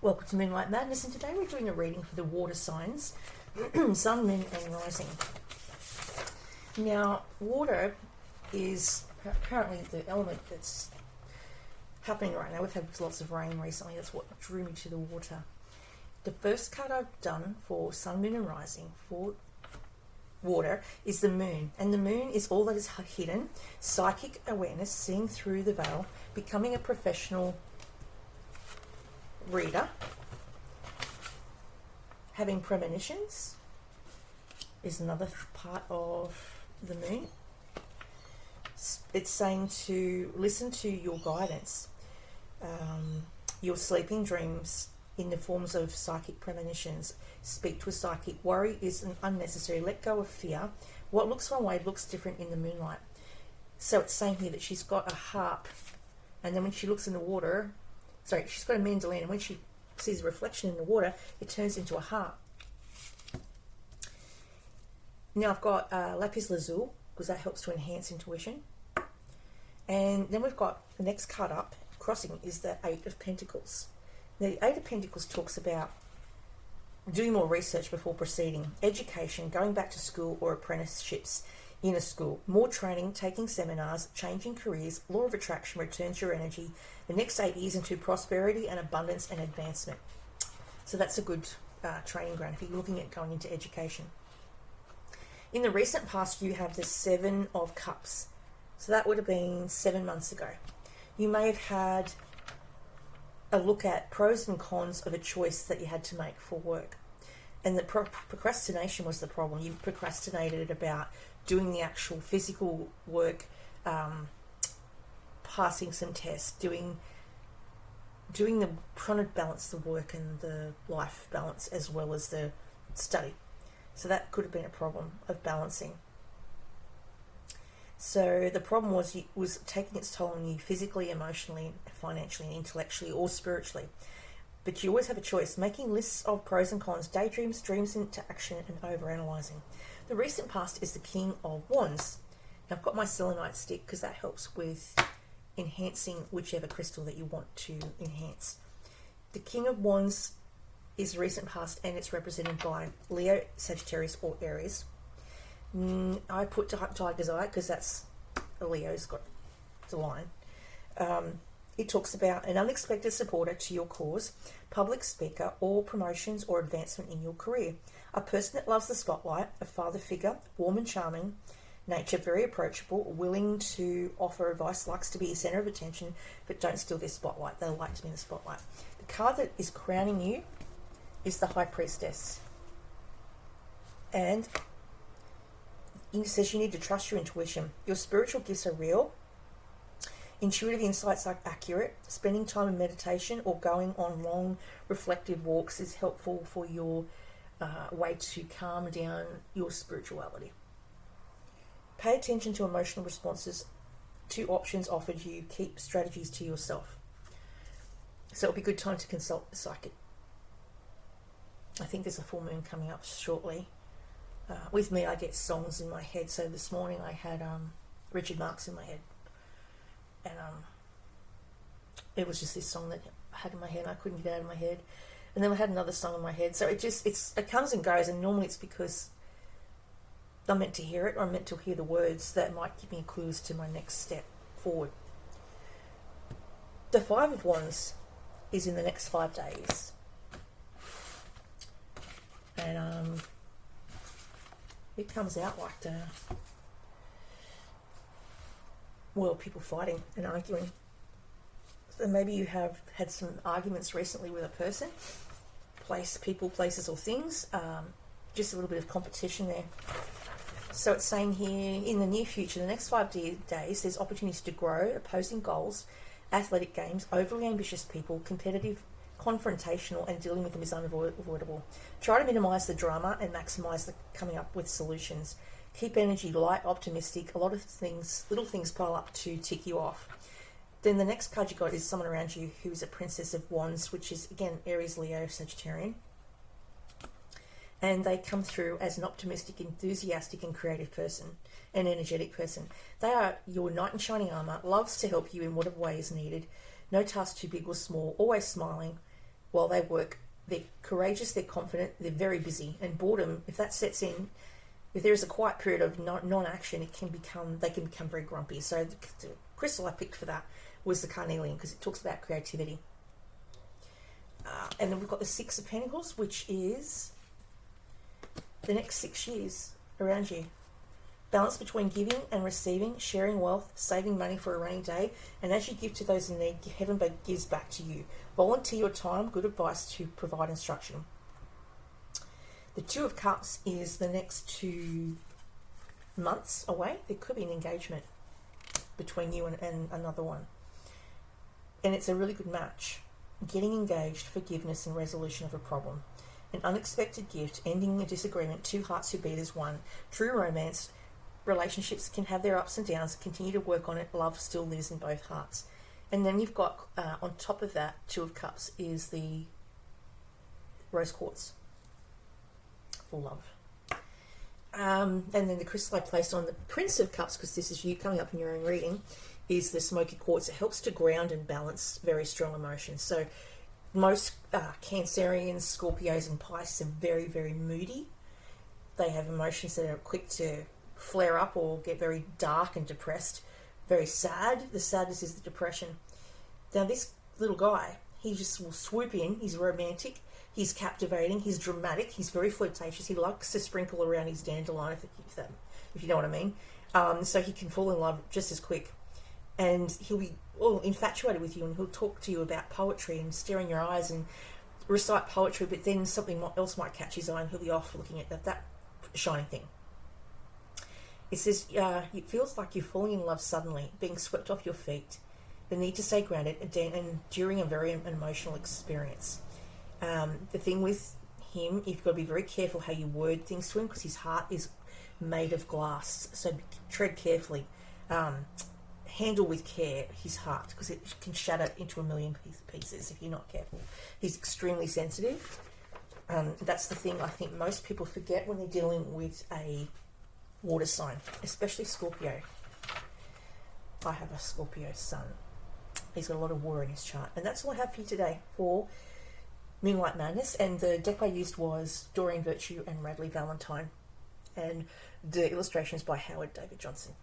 Welcome to Moonlight Madness, and today we're doing a reading for the water signs, Sun, Moon and Rising. Now, water is apparently the element that's happening right now. We've had lots of rain recently, that's what drew me to the water. The first card I've done for Sun, Moon and Rising for water is the Moon, and the Moon is all that is hidden, psychic awareness, seeing through the veil, becoming a professional reader, having premonitions is another part of the Moon. It's saying to listen to your guidance, your sleeping dreams in the forms of psychic premonitions. Speak to a psychic. Worry is unnecessary. Let go of fear. What looks one way looks different in the moonlight. So it's saying here that she's got a harp, and then when she looks in the water, she's got a mandolin, and when she sees a reflection in the water, it turns into a harp. Now I've got lapis lazuli, because that helps to enhance intuition. And then we've got the next card up, crossing, is the Eight of Pentacles. Now the Eight of Pentacles talks about doing more research before proceeding, education, going back to school or apprenticeships in a school, more training, taking seminars, changing careers, law of attraction returns your energy, the next 8 years into prosperity and abundance and advancement. So that's a good training ground if you're looking at going into education. In the recent past, you have the Seven of Cups. So that would have been 7 months ago. You may have had a look at pros and cons of a choice that you had to make for work. And the procrastination was the problem. You procrastinated about doing the actual physical work, passing some tests, trying to balance the work and the life balance as well as the study. So that could have been a problem of balancing. So the problem was taking its toll on you physically, emotionally, financially, and intellectually, or spiritually. But you always have a choice, making lists of pros and cons, daydreams, dreams into action, and overanalyzing. The recent past is the King of Wands. Now I've got my selenite stick because that helps with enhancing whichever crystal that you want to enhance. The King of Wands is recent past, and it's represented by Leo, Sagittarius, or Aries. I put Tiger's Eye because that's a Leo's got the line. It talks about an unexpected supporter to your cause, public speaker, or promotions or advancement in your career. A person that loves the spotlight, a father figure, warm and charming, nature, very approachable, willing to offer advice, likes to be a centre of attention, but don't steal their spotlight. They like to be in the spotlight. The card that is crowning you is the High Priestess. And it says you need to trust your intuition. Your spiritual gifts are real. Intuitive insights are accurate. Spending time in meditation or going on long reflective walks is helpful for your way to calm down your spirituality. Pay attention to emotional responses to options offered you. Keep strategies to yourself. So it'll be a good time to consult a psychic. I think there's a full moon coming up shortly. With me, I get songs in my head. So this morning I had Richard Marx in my head. And it was just this song that I had in my head. I couldn't get out of my head. And then I had another song in my head. So it comes and goes. And normally it's because I'm meant to hear it, or I'm meant to hear the words that might give me clues to my next step forward. The Five of Wands is in the next 5 days. And it comes out like people fighting and arguing. So maybe you have had some arguments recently with a person, people, places or things. Just a little bit of competition there. So it's saying here, in the near future, the next 5 days, there's opportunities to grow, opposing goals, athletic games, overly ambitious people, competitive, confrontational, and dealing with them is unavoidable. Try to minimise the drama and maximise the coming up with solutions. Keep energy light, optimistic. A lot of things, little things pile up to tick you off. Then the next card you got is someone around you who is a Princess of Wands, which is, again, Aries, Leo, Sagittarian. And they come through as an optimistic, enthusiastic, and creative person, an energetic person. They are your knight in shining armour, loves to help you in whatever way is needed. No task too big or small, always smiling, while they work. They're courageous, they're confident, they're very busy. And boredom, if that sets in, if there is a quiet period of non-action, they can become very grumpy. So the crystal I picked for that was the carnelian, because it talks about creativity. And then we've got the Six of Pentacles, which is the next 6 years around you. Balance between giving and receiving, sharing wealth, saving money for a rainy day, and as you give to those in need, heaven gives back to you. Volunteer your time, good advice to provide instruction. The Two of Cups is the next 2 months away. There could be an engagement between you and another one. And it's a really good match. Getting engaged, forgiveness and resolution of a problem. An unexpected gift, ending a disagreement, 2 hearts who beat as one. True romance. Relationships can have their ups and downs. Continue to work on it. Love still lives in both hearts. And then you've got, on top of that, Two of Cups is the rose quartz for love. And then the crystal I placed on the Prince of Cups, because this is you coming up in your own reading, is the smoky quartz. It helps to ground and balance very strong emotions. So most Cancerians, Scorpios and Pisces are very, very moody. They have emotions that are quick to flare up or get very dark and depressed, very sad. The sadness is the depression. Now this little guy, he just will swoop in. He's romantic, he's captivating, he's dramatic, he's very flirtatious. He likes to sprinkle around his dandelion, if you know what I mean. So he can fall in love just as quick, and he'll be infatuated with you, and he'll talk to you about poetry and stare in your eyes and recite poetry, but then something else might catch his eye and he'll be off looking at that shiny thing. It says, it feels like you're falling in love suddenly, being swept off your feet, the need to stay grounded, and during a very emotional experience. The thing with him, you've got to be very careful how you word things to him, because his heart is made of glass, so tread carefully. Handle with care his heart, because it can shatter into a million pieces if you're not careful. He's extremely sensitive. That's the thing I think most people forget when they're dealing with a water sign, especially Scorpio. I have a Scorpio sun. He's got a lot of water in his chart. And that's all I have for you today for Moonlight Madness. And the deck I used was Doreen Virtue and Radley Valentine. And the illustrations by Howard David Johnson.